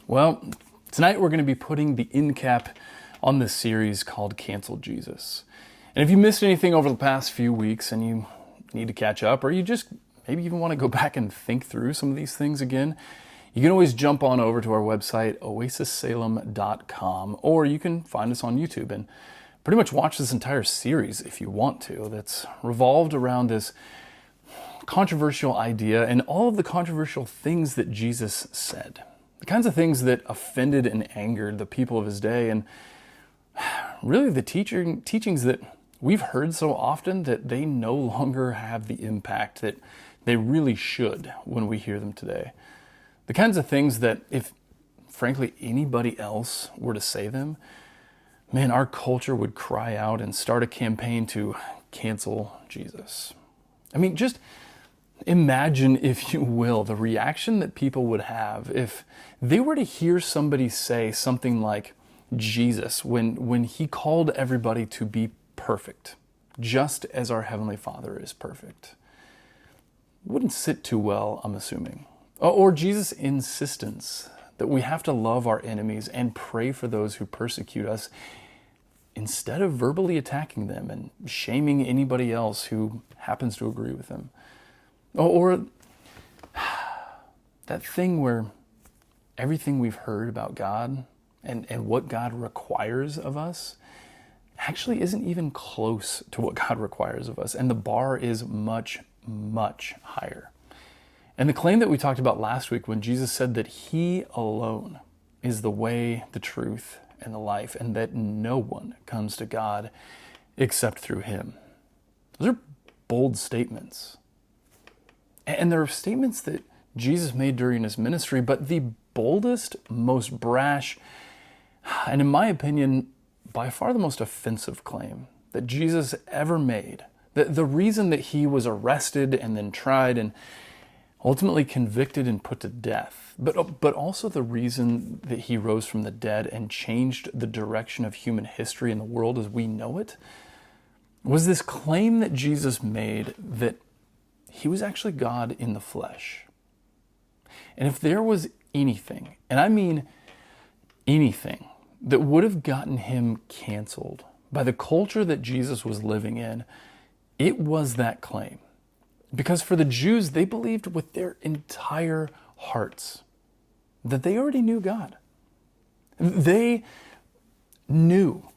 Well, tonight we're going to be putting the end cap on this series called Cancel Jesus. And if you missed anything over the past few weeks and you need to catch up, or you just maybe even want to go back and think through some of these things again, you can always jump on over to our website, oasissalem.com, or you can find us on YouTube and pretty much watch this entire series if you want to, that's revolved around this controversial idea and all of the controversial things that Jesus said. The kinds of things that offended and angered the people of his day, and really the teachings that we've heard so often that they no longer have the impact that they really should when we hear them today. The kinds of things that if, frankly, anybody else were to say them, man, our culture would cry out and start a campaign to cancel Jesus. I mean, just imagine, if you will, the reaction that people would have if they were to hear somebody say something like Jesus when he called everybody to be perfect, just as our Heavenly Father is perfect. It wouldn't sit too well, I'm assuming. Or Jesus' insistence that we have to love our enemies and pray for those who persecute us instead of verbally attacking them and shaming anybody else who happens to agree with them. Or that thing where everything we've heard about God and what God requires of us actually isn't even close to what God requires of us. And the bar is much, much higher. And the claim that we talked about last week when Jesus said that he alone is the way, the truth, and the life, and that no one comes to God except through him. Those are bold statements. And there are statements that Jesus made during his ministry, but the boldest, most brash, and in my opinion, by far the most offensive claim that Jesus ever made, the reason that he was arrested and then tried and ultimately convicted and put to death, but also the reason that he rose from the dead and changed the direction of human history and the world as we know it, was this claim that Jesus made that he was actually God in the flesh. And if there was anything, and I mean anything, that would have gotten him canceled by the culture that Jesus was living in, it was that claim. Because for the Jews, they believed with their entire hearts that they already knew God. They knew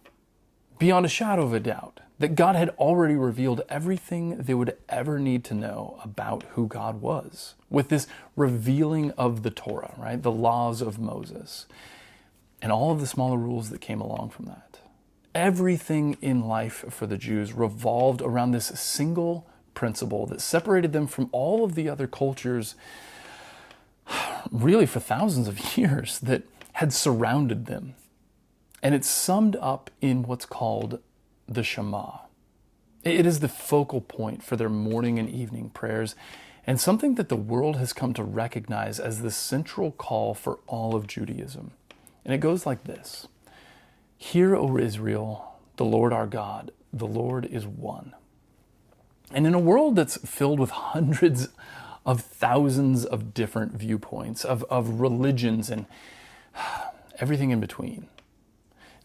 beyond a shadow of a doubt that God had already revealed everything they would ever need to know about who God was with this revealing of the Torah, right? The laws of Moses and all of the smaller rules that came along from that. Everything in life for the Jews revolved around this single principle that separated them from all of the other cultures really for thousands of years that had surrounded them. And it's summed up in what's called the Shema. It is the focal point for their morning and evening prayers, and something that the world has come to recognize as the central call for all of Judaism. And it goes like this: Hear, O Israel, the Lord our God, the Lord is one. And in a world that's filled with hundreds of thousands of different viewpoints, of religions and everything in between,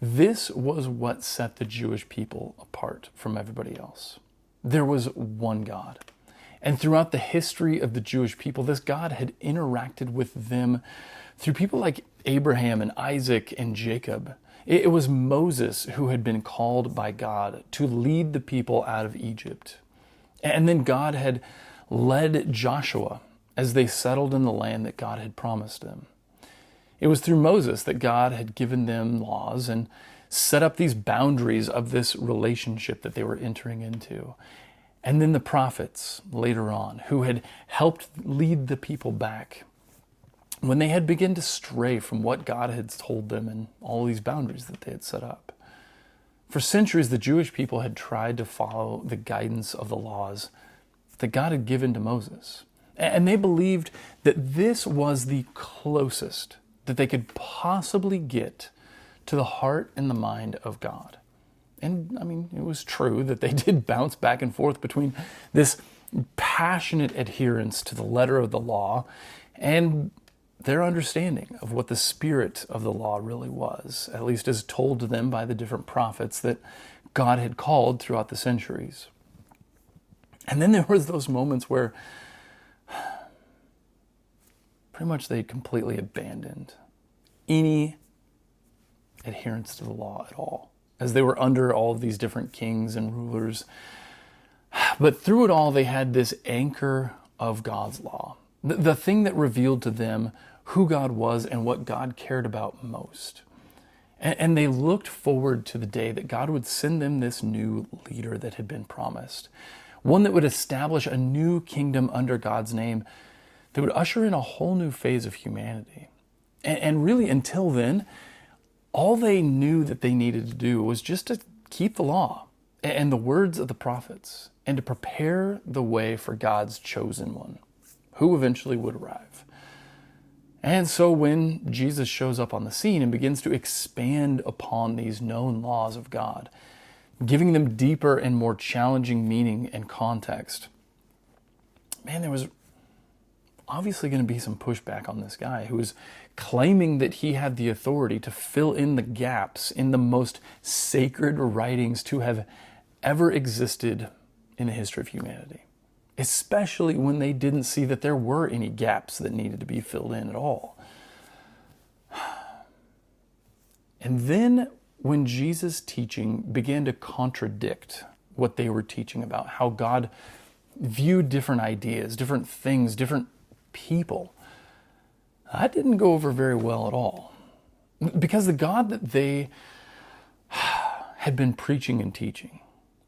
this was what set the Jewish people apart from everybody else. There was one God. And throughout the history of the Jewish people, this God had interacted with them through people like Abraham and Isaac and Jacob. It was Moses who had been called by God to lead the people out of Egypt. And then God had led Joshua as they settled in the land that God had promised them. It was through Moses that God had given them laws and set up these boundaries of this relationship that they were entering into. And then the prophets later on, who had helped lead the people back when they had begun to stray from what God had told them and all these boundaries that they had set up. For centuries, the Jewish people had tried to follow the guidance of the laws that God had given to Moses. And they believed that this was the closest that they could possibly get to the heart and the mind of God. And I mean, it was true that they did bounce back and forth between this passionate adherence to the letter of the law and their understanding of what the spirit of the law really was, at least as told to them by the different prophets that God had called throughout the centuries. And then there was those moments where pretty much they completely abandoned any adherence to the law at all, as they were under all of these different kings and rulers. But through it all, they had this anchor of God's law, the thing that revealed to them who God was and what God cared about most. And they looked forward to the day that God would send them this new leader that had been promised, one that would establish a new kingdom under God's name that would usher in a whole new phase of humanity. And really, until then, all they knew that they needed to do was just to keep the law and the words of the prophets and to prepare the way for God's chosen one, who eventually would arrive. And so when Jesus shows up on the scene and begins to expand upon these known laws of God, giving them deeper and more challenging meaning and context, man, there was obviously going to be some pushback on this guy who was claiming that he had the authority to fill in the gaps in the most sacred writings to have ever existed in the history of humanity, especially when they didn't see that there were any gaps that needed to be filled in at all. And then when Jesus' teaching began to contradict what they were teaching about how God viewed different ideas, different things, different people, that didn't go over very well at all. Because the God that they had been preaching and teaching,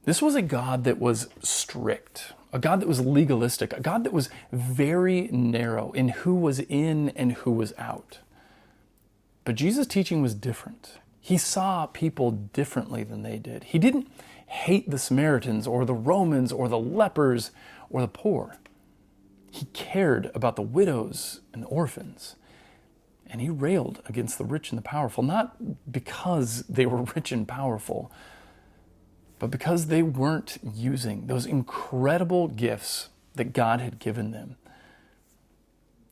this was a God that was strict, a God that was legalistic, a God that was very narrow in who was in and who was out. But Jesus' teaching was different. He saw people differently than they did. He didn't hate the Samaritans or the Romans or the lepers or the poor. He cared about the widows and the orphans. And he railed against the rich and the powerful, not because they were rich and powerful, but because they weren't using those incredible gifts that God had given them.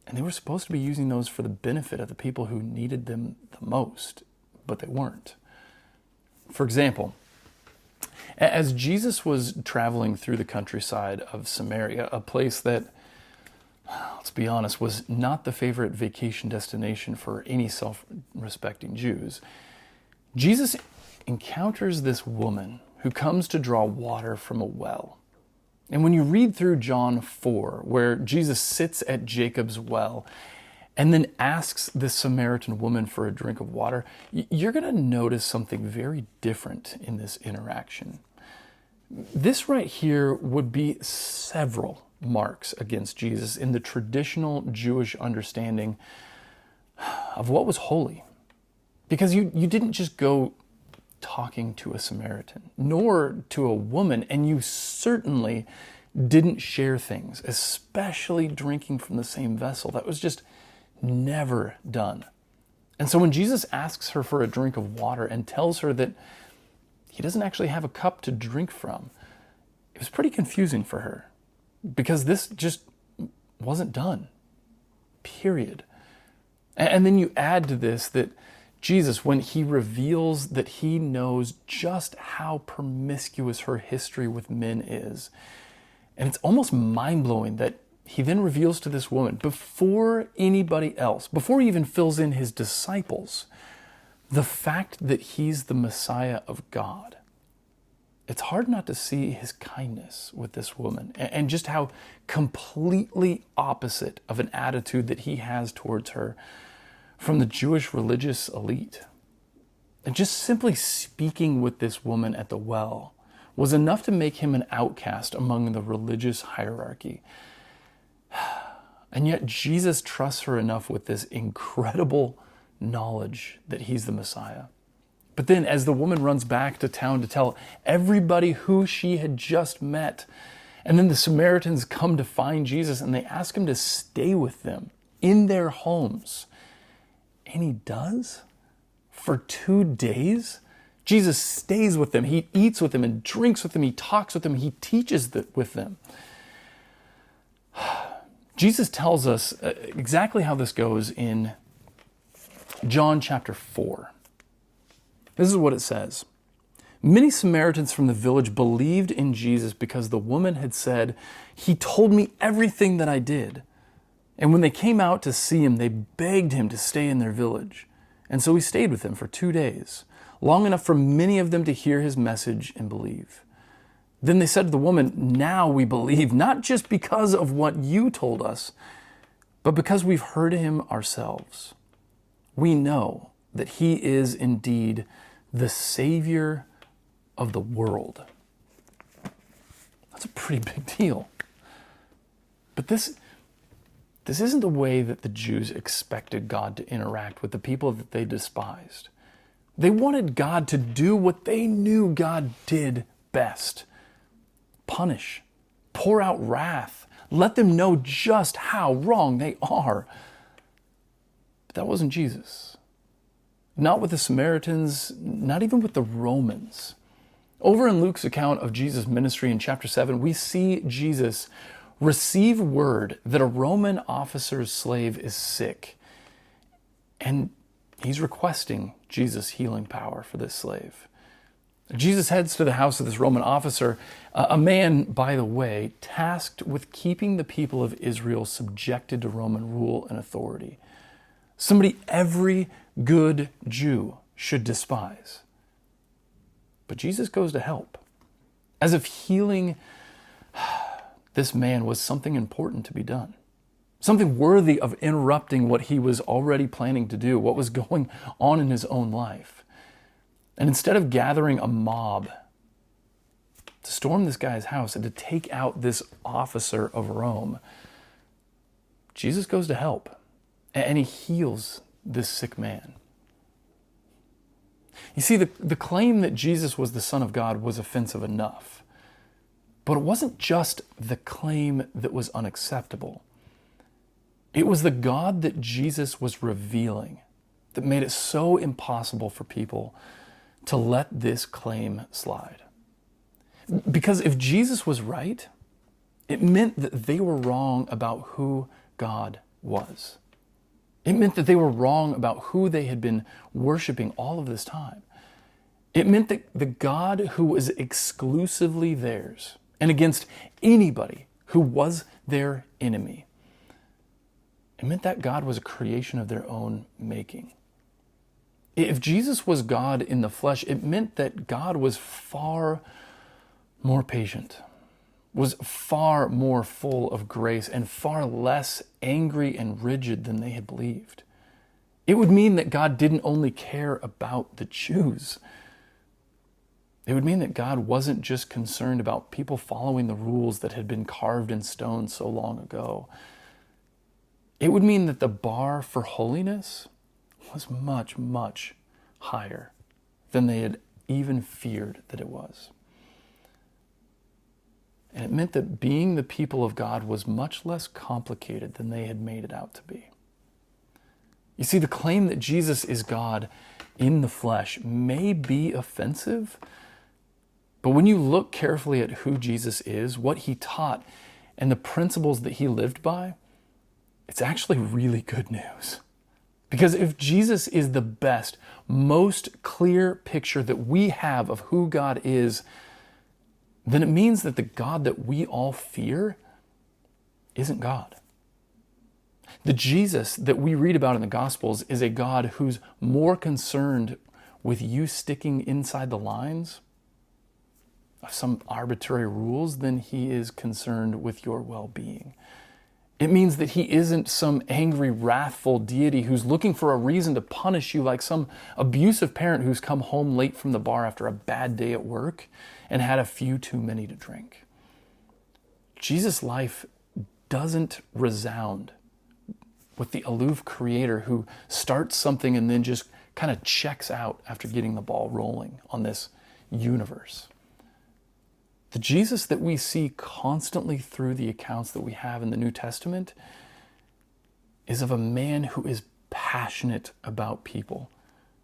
And they were supposed to be using those for the benefit of the people who needed them the most, but they weren't. For example, as Jesus was traveling through the countryside of Samaria, a place that, let's be honest, was not the favorite vacation destination for any self-respecting Jews, Jesus encounters this woman who comes to draw water from a well. And when you read through John 4, where Jesus sits at Jacob's well and then asks this Samaritan woman for a drink of water, you're going to notice something very different in this interaction. This right here would be several marks against Jesus in the traditional Jewish understanding of what was holy. Because you didn't just go talking to a Samaritan, nor to a woman, and you certainly didn't share things, especially drinking from the same vessel. That was just never done. And so when Jesus asks her for a drink of water and tells her that he doesn't actually have a cup to drink from, it was pretty confusing for her, because this just wasn't done, period. And then you add to this that Jesus, when he reveals that he knows just how promiscuous her history with men is, and it's almost mind-blowing that he then reveals to this woman, before anybody else, before he even fills in his disciples, the fact that he's the Messiah of God. It's hard not to see his kindness with this woman and just how completely opposite of an attitude that he has towards her from the Jewish religious elite. And just simply speaking with this woman at the well was enough to make him an outcast among the religious hierarchy. And yet Jesus trusts her enough with this incredible knowledge that he's the Messiah. But then as the woman runs back to town to tell everybody who she had just met, and then the Samaritans come to find Jesus and they ask him to stay with them in their homes. And he does? For 2 days? Jesus stays with them. He eats with them and drinks with them. He talks with them. He teaches with them. Jesus tells us exactly how this goes in John chapter 4. This is what it says. Many Samaritans from the village believed in Jesus because the woman had said, "He told me everything that I did." And when they came out to see him, they begged him to stay in their village. And so he stayed with them for 2 days, long enough for many of them to hear his message and believe. Then they said to the woman, "Now we believe, not just because of what you told us, but because we've heard him ourselves. We know that he is indeed the Savior of the world." That's a pretty big deal. But this isn't the way that the Jews expected God to interact with the people that they despised. They wanted God to do what they knew God did best: punish, pour out wrath, let them know just how wrong they are. But that wasn't Jesus. Not with the Samaritans, not even with the Romans. Over in Luke's account of Jesus' ministry in chapter 7, we see Jesus receive word that a Roman officer's slave is sick. And he's requesting Jesus' healing power for this slave. Jesus heads to the house of this Roman officer, a man, by the way, tasked with keeping the people of Israel subjected to Roman rule and authority. Somebody every good Jew should despise. But Jesus goes to help, as if healing this man was something important to be done, something worthy of interrupting what he was already planning to do, what was going on in his own life. And instead of gathering a mob to storm this guy's house and to take out this officer of Rome, Jesus goes to help, and he heals this sick man. You see, the claim that Jesus was the Son of God was offensive enough. But it wasn't just the claim that was unacceptable. It was the God that Jesus was revealing that made it so impossible for people to let this claim slide. Because if Jesus was right, it meant that they were wrong about who God was. It meant that they were wrong about who they had been worshiping all of this time. It meant that the God who was exclusively theirs and against anybody who was their enemy, it meant that God was a creation of their own making. If Jesus was God in the flesh, it meant that God was far more patient, was far more full of grace, and far less angry and rigid than they had believed. It would mean that God didn't only care about the Jews. It would mean that God wasn't just concerned about people following the rules that had been carved in stone so long ago. It would mean that the bar for holiness was much, much higher than they had even feared that it was. And it meant that being the people of God was much less complicated than they had made it out to be. You see, the claim that Jesus is God in the flesh may be offensive, but when you look carefully at who Jesus is, what he taught, and the principles that he lived by, it's actually really good news. Because if Jesus is the best, most clear picture that we have of who God is, then it means that the God that we all fear isn't God. The Jesus that we read about in the Gospels is a God who's more concerned with you sticking inside the lines of some arbitrary rules than he is concerned with your well-being. It means that he isn't some angry, wrathful deity who's looking for a reason to punish you like some abusive parent who's come home late from the bar after a bad day at work and had a few too many to drink. Jesus' life doesn't resound with the aloof creator who starts something and then just kind of checks out after getting the ball rolling on this universe. The Jesus that we see constantly through the accounts that we have in the New Testament is of a man who is passionate about people,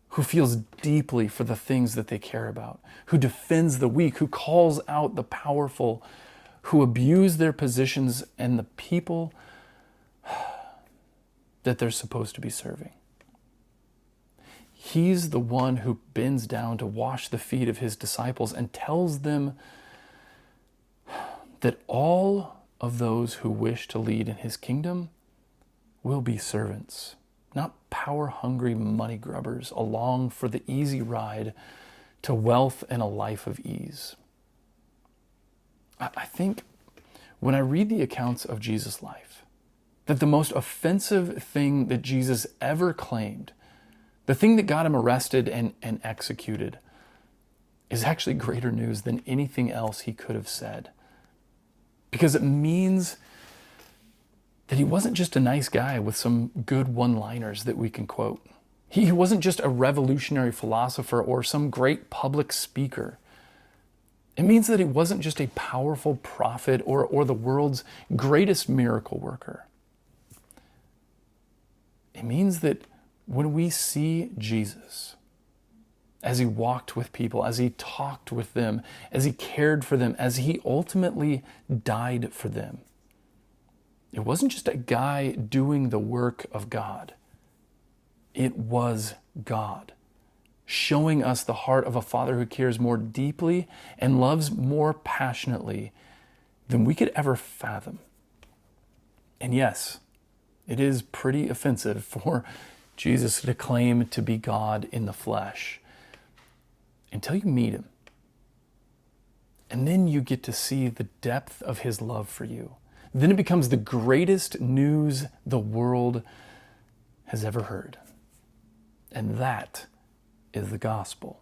who feels deeply for the things that they care about, who defends the weak, who calls out the powerful, who abuse their positions, and the people that they're supposed to be serving. He's the one who bends down to wash the feet of his disciples and tells them that all of those who wish to lead in his kingdom will be servants, not power-hungry money grubbers along for the easy ride to wealth and a life of ease. I think when I read the accounts of Jesus' life, that the most offensive thing that Jesus ever claimed, the thing that got him arrested and executed, is actually greater news than anything else he could have said. Because it means that he wasn't just a nice guy with some good one-liners that we can quote. He wasn't just a revolutionary philosopher or some great public speaker. It means that he wasn't just a powerful prophet or the world's greatest miracle worker. It means that when we see Jesus, as he walked with people, as he talked with them, as he cared for them, as he ultimately died for them, it wasn't just a guy doing the work of God. It was God, showing us the heart of a Father who cares more deeply and loves more passionately than we could ever fathom. And yes, it is pretty offensive for Jesus to claim to be God in the flesh until you meet him. And then you get to see the depth of his love for you. Then it becomes the greatest news the world has ever heard. And that is the gospel.